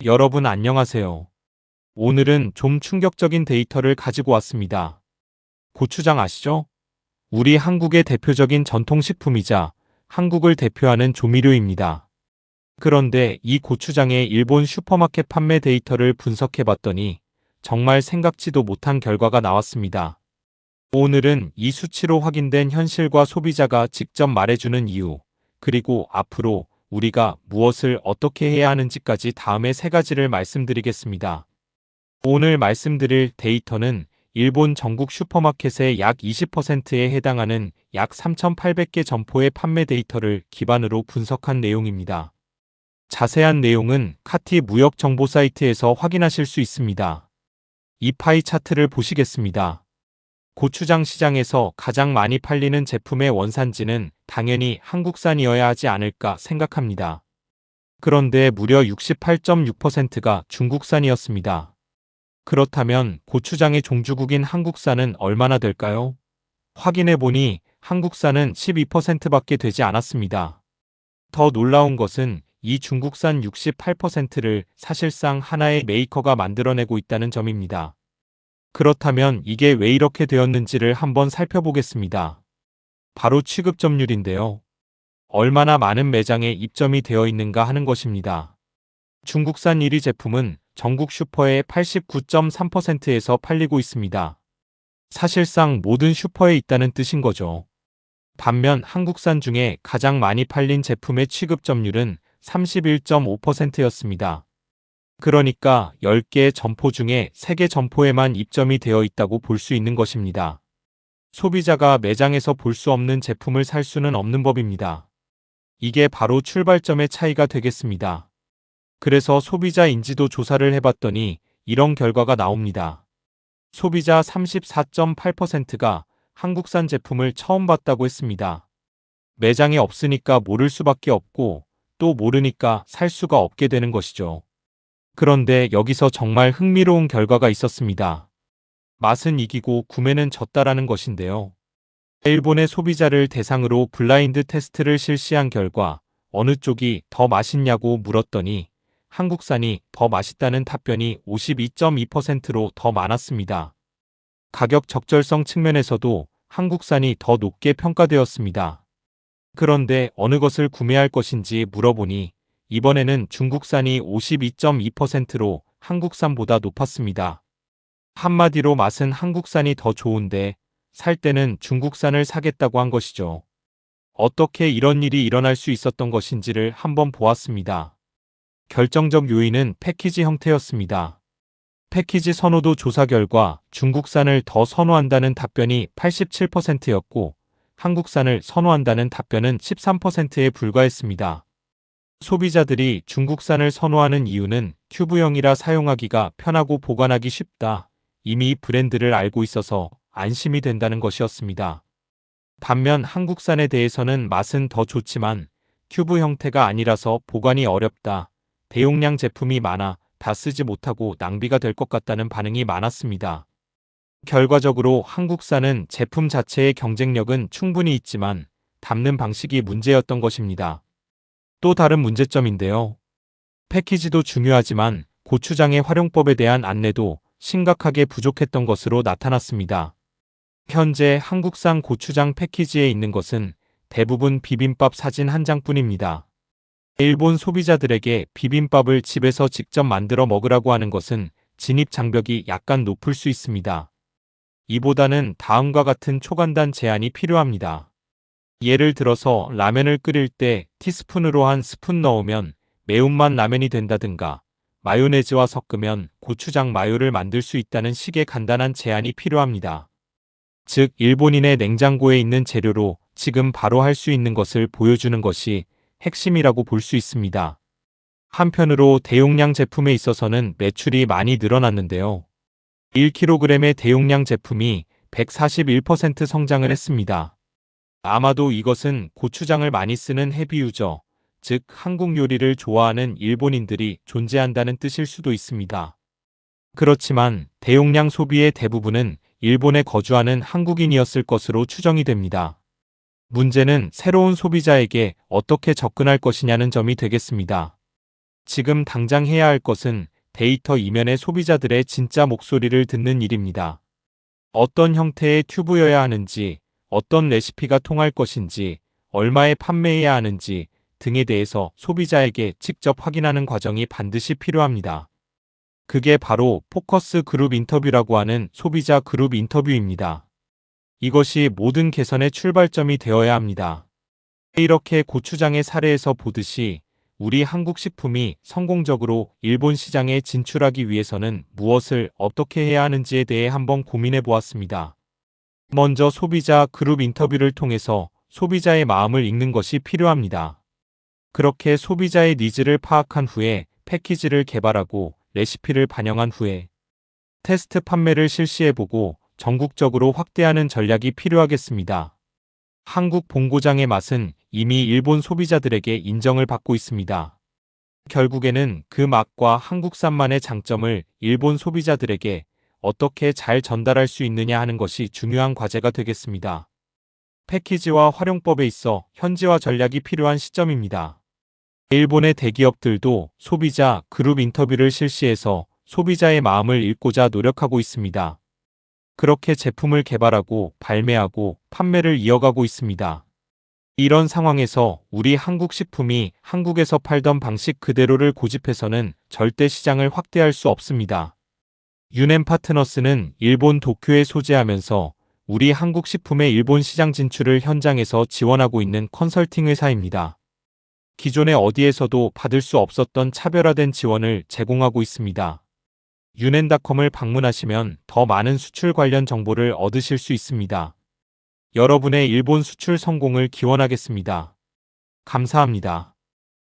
여러분 안녕하세요. 오늘은 좀 충격적인 데이터를 가지고 왔습니다. 고추장 아시죠? 우리 한국의 대표적인 전통식품이자 한국을 대표하는 조미료입니다. 그런데 이 고추장의 일본 슈퍼마켓 판매 데이터를 분석해봤더니 정말 생각지도 못한 결과가 나왔습니다. 오늘은 이 수치로 확인된 현실과 소비자가 직접 말해주는 이유, 그리고 앞으로 우리가 무엇을 어떻게 해야 하는지까지 다음에 세 가지를 말씀드리겠습니다. 오늘 말씀드릴 데이터는 일본 전국 슈퍼마켓의 약 20%에 해당하는 약 3,800개 점포의 판매 데이터를 기반으로 분석한 내용입니다. 자세한 내용은 카티 무역 정보 사이트에서 확인하실 수 있습니다. 이 파이 차트를 보시겠습니다. 고추장 시장에서 가장 많이 팔리는 제품의 원산지는 당연히 한국산이어야 하지 않을까 생각합니다. 그런데 무려 68.6%가 중국산이었습니다. 그렇다면 고추장의 종주국인 한국산은 얼마나 될까요? 확인해보니 한국산은 12%밖에 되지 않았습니다. 더 놀라운 것은 이 중국산 68%를 사실상 하나의 메이커가 만들어내고 있다는 점입니다. 그렇다면 이게 왜 이렇게 되었는지를 한번 살펴보겠습니다. 바로 취급 점유율인데요. 얼마나 많은 매장에 입점이 되어 있는가 하는 것입니다. 중국산 1위 제품은 전국 슈퍼의 89.3%에서 팔리고 있습니다. 사실상 모든 슈퍼에 있다는 뜻인 거죠. 반면 한국산 중에 가장 많이 팔린 제품의 취급 점유율은 31.5%였습니다. 그러니까 10개의 점포 중에 3개 점포에만 입점이 되어 있다고 볼 수 있는 것입니다. 소비자가 매장에서 볼 수 없는 제품을 살 수는 없는 법입니다. 이게 바로 출발점의 차이가 되겠습니다. 그래서 소비자 인지도 조사를 해봤더니 이런 결과가 나옵니다. 소비자 34.8%가 한국산 제품을 처음 봤다고 했습니다. 매장에 없으니까 모를 수밖에 없고 또 모르니까 살 수가 없게 되는 것이죠. 그런데 여기서 정말 흥미로운 결과가 있었습니다. 맛은 이기고 구매는 졌다라는 것인데요. 일본의 소비자를 대상으로 블라인드 테스트를 실시한 결과 어느 쪽이 더 맛있냐고 물었더니 한국산이 더 맛있다는 답변이 52.2%로 더 많았습니다. 가격 적절성 측면에서도 한국산이 더 높게 평가되었습니다. 그런데 어느 것을 구매할 것인지 물어보니 이번에는 중국산이 52.2%로 한국산보다 높았습니다. 한마디로 맛은 한국산이 더 좋은데 살 때는 중국산을 사겠다고 한 것이죠. 어떻게 이런 일이 일어날 수 있었던 것인지를 한번 보았습니다. 결정적 요인은 패키지 형태였습니다. 패키지 선호도 조사 결과 중국산을 더 선호한다는 답변이 87%였고 한국산을 선호한다는 답변은 13%에 불과했습니다. 소비자들이 중국산을 선호하는 이유는 큐브형이라 사용하기가 편하고 보관하기 쉽다. 이미 브랜드를 알고 있어서 안심이 된다는 것이었습니다. 반면 한국산에 대해서는 맛은 더 좋지만 큐브 형태가 아니라서 보관이 어렵다. 대용량 제품이 많아 다 쓰지 못하고 낭비가 될 것 같다는 반응이 많았습니다. 결과적으로 한국산은 제품 자체의 경쟁력은 충분히 있지만 담는 방식이 문제였던 것입니다. 또 다른 문제점인데요. 패키지도 중요하지만 고추장의 활용법에 대한 안내도 심각하게 부족했던 것으로 나타났습니다. 현재 한국산 고추장 패키지에 있는 것은 대부분 비빔밥 사진 한 장뿐입니다. 일본 소비자들에게 비빔밥을 집에서 직접 만들어 먹으라고 하는 것은 진입 장벽이 약간 높을 수 있습니다. 이보다는 다음과 같은 초간단 제안이 필요합니다. 예를 들어서 라면을 끓일 때 티스푼으로 한 스푼 넣으면 매운맛 라면이 된다든가 마요네즈와 섞으면 고추장 마요를 만들 수 있다는 식의 간단한 제안이 필요합니다. 즉 일본인의 냉장고에 있는 재료로 지금 바로 할 수 있는 것을 보여주는 것이 핵심이라고 볼 수 있습니다. 한편으로 대용량 제품에 있어서는 매출이 많이 늘어났는데요. 1kg의 대용량 제품이 141% 성장을 했습니다. 아마도 이것은 고추장을 많이 쓰는 헤비 유저, 즉 한국 요리를 좋아하는 일본인들이 존재한다는 뜻일 수도 있습니다. 그렇지만 대용량 소비의 대부분은 일본에 거주하는 한국인이었을 것으로 추정이 됩니다. 문제는 새로운 소비자에게 어떻게 접근할 것이냐는 점이 되겠습니다. 지금 당장 해야 할 것은 데이터 이면의 소비자들의 진짜 목소리를 듣는 일입니다. 어떤 형태의 튜브여야 하는지, 어떤 레시피가 통할 것인지, 얼마에 판매해야 하는지 등에 대해서 소비자에게 직접 확인하는 과정이 반드시 필요합니다. 그게 바로 포커스 그룹 인터뷰라고 하는 소비자 그룹 인터뷰입니다. 이것이 모든 개선의 출발점이 되어야 합니다. 이렇게 고추장의 사례에서 보듯이 우리 한국 식품이 성공적으로 일본 시장에 진출하기 위해서는 무엇을 어떻게 해야 하는지에 대해 한번 고민해 보았습니다. 먼저 소비자 그룹 인터뷰를 통해서 소비자의 마음을 읽는 것이 필요합니다. 그렇게 소비자의 니즈를 파악한 후에 패키지를 개발하고 레시피를 반영한 후에 테스트 판매를 실시해보고 전국적으로 확대하는 전략이 필요하겠습니다. 한국 본고장의 맛은 이미 일본 소비자들에게 인정을 받고 있습니다. 결국에는 그 맛과 한국산만의 장점을 일본 소비자들에게 어떻게 잘 전달할 수 있느냐 하는 것이 중요한 과제가 되겠습니다. 패키지와 활용법에 있어 현지화 전략이 필요한 시점입니다. 일본의 대기업들도 소비자 그룹 인터뷰를 실시해서 소비자의 마음을 읽고자 노력하고 있습니다. 그렇게 제품을 개발하고 발매하고 판매를 이어가고 있습니다. 이런 상황에서 우리 한국 식품이 한국에서 팔던 방식 그대로를 고집해서는 절대 시장을 확대할 수 없습니다. 유넨파트너스는 일본 도쿄에 소재하면서 우리 한국 식품의 일본 시장 진출을 현장에서 지원하고 있는 컨설팅 회사입니다. 기존에 어디에서도 받을 수 없었던 차별화된 지원을 제공하고 있습니다. 유넨닷컴을 방문하시면 더 많은 수출 관련 정보를 얻으실 수 있습니다. 여러분의 일본 수출 성공을 기원하겠습니다. 감사합니다.